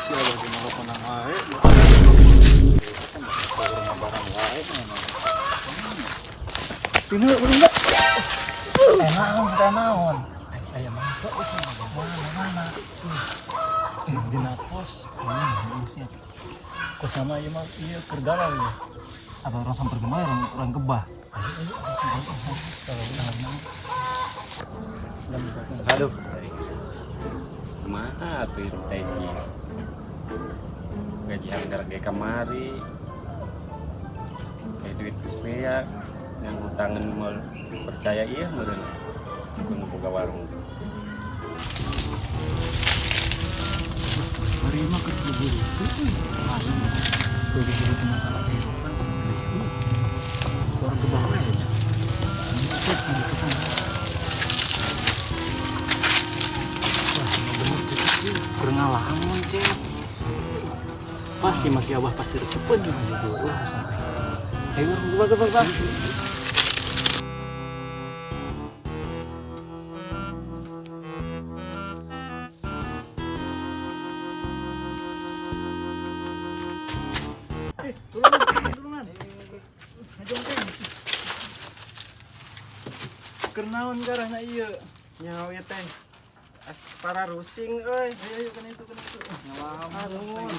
siya ba di makapanang ay. Barang lain. Tino ulit. Naon sa naon. Ay masuk mana. Dinapos. Siap. Kok sama ya mah iya kerdalau ya. Ada orang samper gemar orang gebah. Aduh. Kumaha tuh itu tadi. Gaji harga kamari. Kayak duit sepea yang utangan mau percaya iya meureun. Kudu boga warung. Hari mah kerja buru. Masuk. Buru itu masalah kehidupan. Orang gebah aja. Pengalaman cek masih abah pasti resepet gitu sampai ayo gebak turunan kernaon garahna ieu nyawa ya teh para rusing euy ayo kana itu ngalamun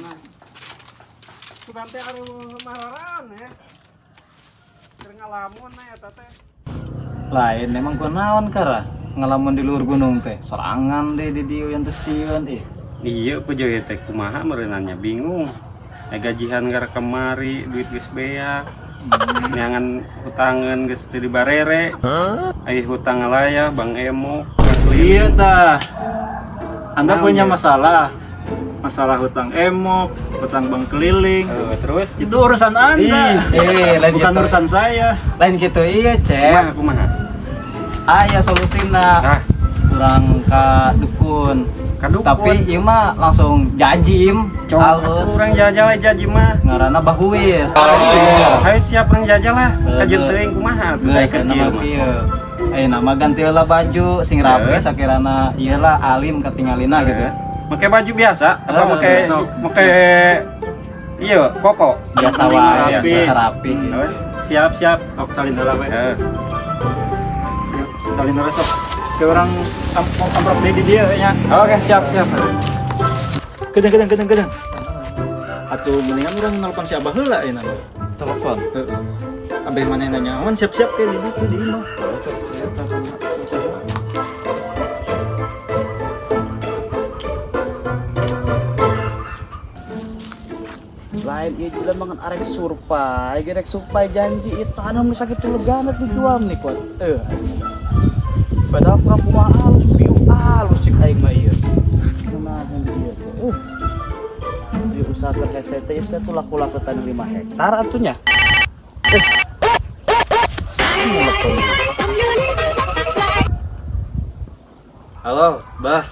kudan teh anu mararan ya keur ngalamun eta teh lain memang kunaon kara ngalamun di luar gunung teh sorangan deh di dieu yang tesiun Iya pejoy teh kumaha meureunannya bingung. Gajihan gara kemari duit geus beak. Neangan hutangan geus teu dibarere. Aya hutang alaya Bang Emo. iya tah Anda punya masalah hutang emok, hutang bank keliling. Terus Itu urusan Anda. Lain Bukan gitu. urusan saya. Lain gitu iya cek. kumaha? Aya solusina. Kurang ka dukun. Kadukun. Tapi ieu mah langsung jajim. Halus. Urang jajal jaji mah. Ngaranna Bahuis. Hayu siap urang jajal lah. Kajeun teuing kumaha tuh Geus kerja nama mah. kieu. Nama ganti heula baju sing rapi sakirana ieu lah alim katingalina gitu. Make baju biasa apa make iya koko Biasa wae, biasa rapi. Terus siap Aku salin heula we. eh. Salin heula sok. Ke orang amprok deui di dieu nya. Oke siap Gedeng. Atuh mendingan urang nelpon si Abah heula ya nama. Telepon. Heeh. Abah manehna nyaman siap-siap ke di ditu di imah. Lain ieu jalan mangan arek surpai, gerek surpai janji ieu tanah nu sakitu legana tujuan nih kuat. Padahal kurang kumaha halus biu halus cik aing mah ieu. Kumaha ieu teh. Ieu usaha kerhese teh teh tuh laku-laku tanah 5 hektar atunya. Halo, Bah.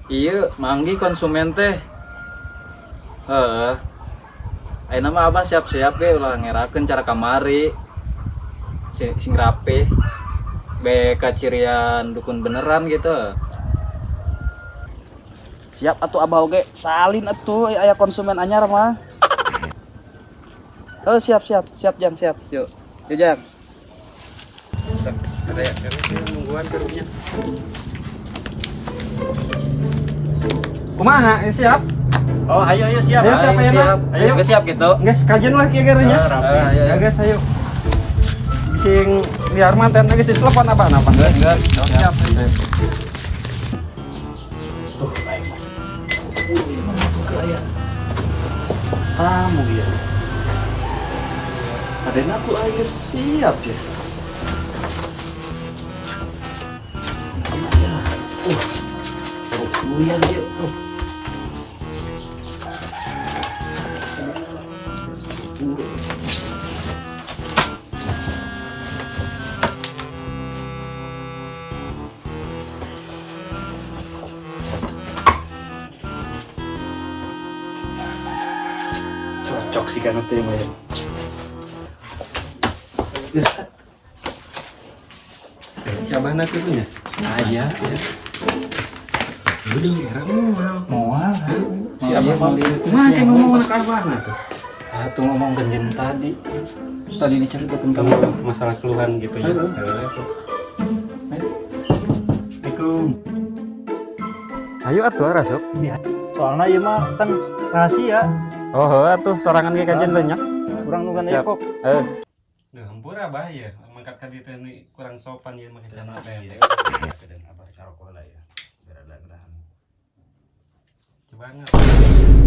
Iya, manggi konsumen teh. Ayeuna mah Abah siap-siap ge ulah ngerakeun cara kamari. Sing rapi. Be kacirian dukun beneran gitu. Siap atuh Abah oge, salin atuh aya konsumen anyar mah. Oh siap Jang, siap. Yuk Jang. Ada ya nungguan kerumnya. Kumaha siap? Oh, ayo siap. Ayo siap. Ayo siap gitu. Geus kajen lah kieu garenya. Ayo. Geus ayo. Sing liar manten geus telepon apa? Geus. Siap. Duh, baik mah. Mana tuh kaya tamu ya. Ada aku aja siap ya. Ya. Kuyan dia. Cocok sih kan teh mah ya. Siabana kitu nya. Ah iya. Udah era mual. Mual. Siapa balik? Macam ngomong anak abah tuh. Tuh ngomong genjen tadi. Tadi diceritakan kamu. Masalah keluhan gitu ya. Assalamualaikum. Ayo atuh rasuk. Soalnya ieu mah kan rahasia. Oh, atuh sorangan ge kajen banyak. Urang nu kan Siap. epok. Duh, hampura bah ya. Mangkat ka dieu teh kurang sopan ieu mah cenah teh. Kadang abar caroko lah ya. Gerada-gerahan. Coba nggak?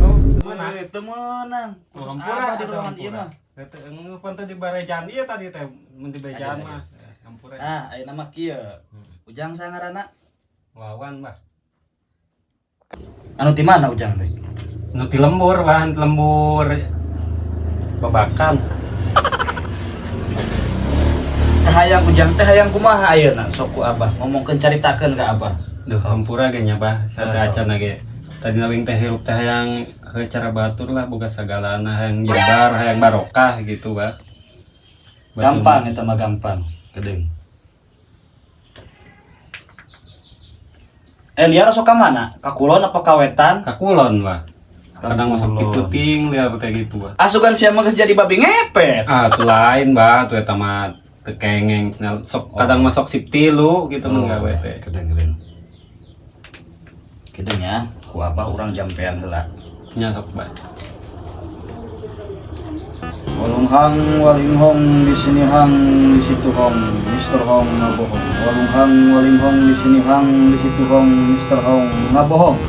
Oh, temenan. Temenan. Oh, hampura di ruangan ieu mah. Teu ngeupan teh di barejan ieu tadi teh mun di bejan mah. Hampura. Ah, ayeuna mah kieu. Ujang sangarana. Wawan bah. Anu ti mana Ujang teh? Nu ti lembur bahan lembur babakan. Hayang Ujang teh hayang kumaha ayeuna sok ku Abah ngomongkeun caritakeun ka Abah. Duh, hampura ge nya bah. Sadacana ge. Tadi nawing teh hirup teh hayang cara batur lah boga sagalana hayang jebar, hayang barokah gitu bah. Gampang eta mah gampang. Kedeung. Liar sok ka mana? Ka kulon apa ka wetan? Kakulon bah. Kadang masuk gitu ting liar teh gitu bah. Asugan sia mah geus jadi babi ngepet. Ah, tu lain bah, tu eta mah teu kengeng. Sok kadang masuk sip 3 gitu mah gawe teh. Kedeung. Kedeung ya, ku Abah urang jampean heula. Nya sok bah. Walung hang, waling hong, di sini hang, di situ hong, Mister Hong ngabohong. Walung hang, waling hong, di sini hang, di situ hong, Mister Hong ngabohong.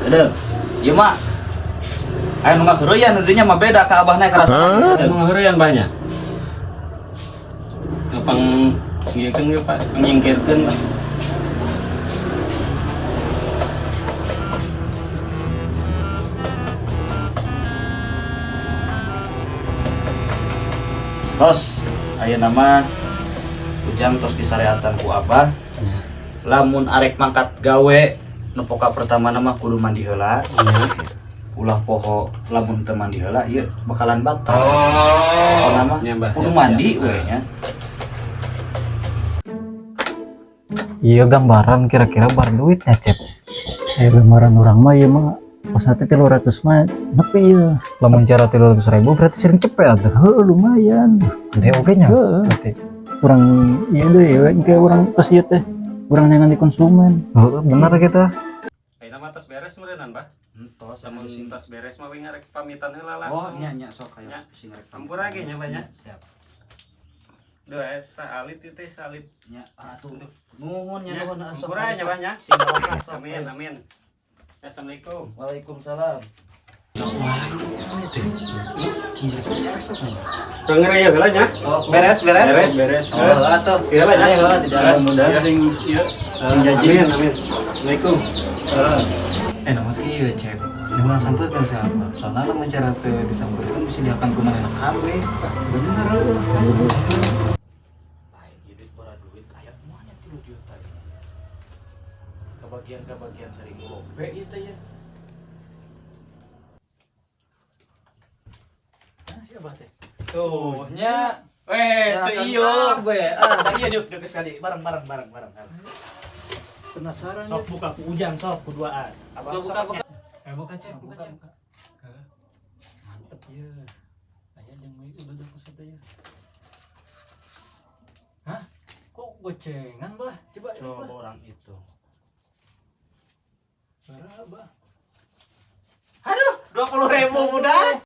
Aduh. Ieu mah aya nu ngaheureyan dinya mah beda ka Abah naik karasa. Emang heureun banyak. Kapang ngiekeun ge Pak, nyingkirkeun lah. Tos ayeuna mah Ujang tos disareatan ku Abah. Lamun arek mangkat gawe nu poka pertama nama kudu mandi heula. Ulah poho lamun teu mandi heula ieu bakalan batal. Pokona mah Nya, Mbah, kudu siap, mandi siap. we nya. Iya gambaran kira-kira bar duitnya cep. Gambaran orang mah ya mah pas nanti 300 mah nepi ya. Lamun cara 300.000 berarti sering cepet atuh. Lumayan. Gede oge nya. Berarti kurang iya deh ya kayak orang pas ieu teh urang nyangan di konsumen. Bener kita. Ayeuna mah tos beres meureunnan Bah. Entos Lamun tos beres mah we ngarek pamitan heula Oh langsung. nya sok aya Nya. sing rek. Hampura ge nya banyak. Siap. Duh, saalit ieu teh salit. Nya atuh. Nuhun nya nuhun sok. Hampura nya banyak. Sing barokah, sok. Amin amin. Assalamualaikum. Waalaikumsalam. Kang raya heula nya. Oh, beres. Beres. Oh, atuh. Ieu lah nya. Heula di dalam mudah sing ieu. Amin amin. Assalamualaikum. Nama kieu cep. Dimana sampeurkeun siapa? Soalnya lamun cara teu disampeurkeun bisa diakan ku manehna kabeh. Lain duit bara duit aya moal 3 juta. Kebagian sering gope ieu teh ya. Si Abah teh. Tuh nya. Teu ieu we. Tadi yuk deket sekali bareng. Penasaran Sok buka ku Ujang sok ku duaan. Abah Buka. Buka cek, buka cek. mantep ya. Aya yang mau udah pesan teh ya. Hah? Kok gocengan, Bah? Coba orang itu. Berapa? Aduh, 20.000 mudah.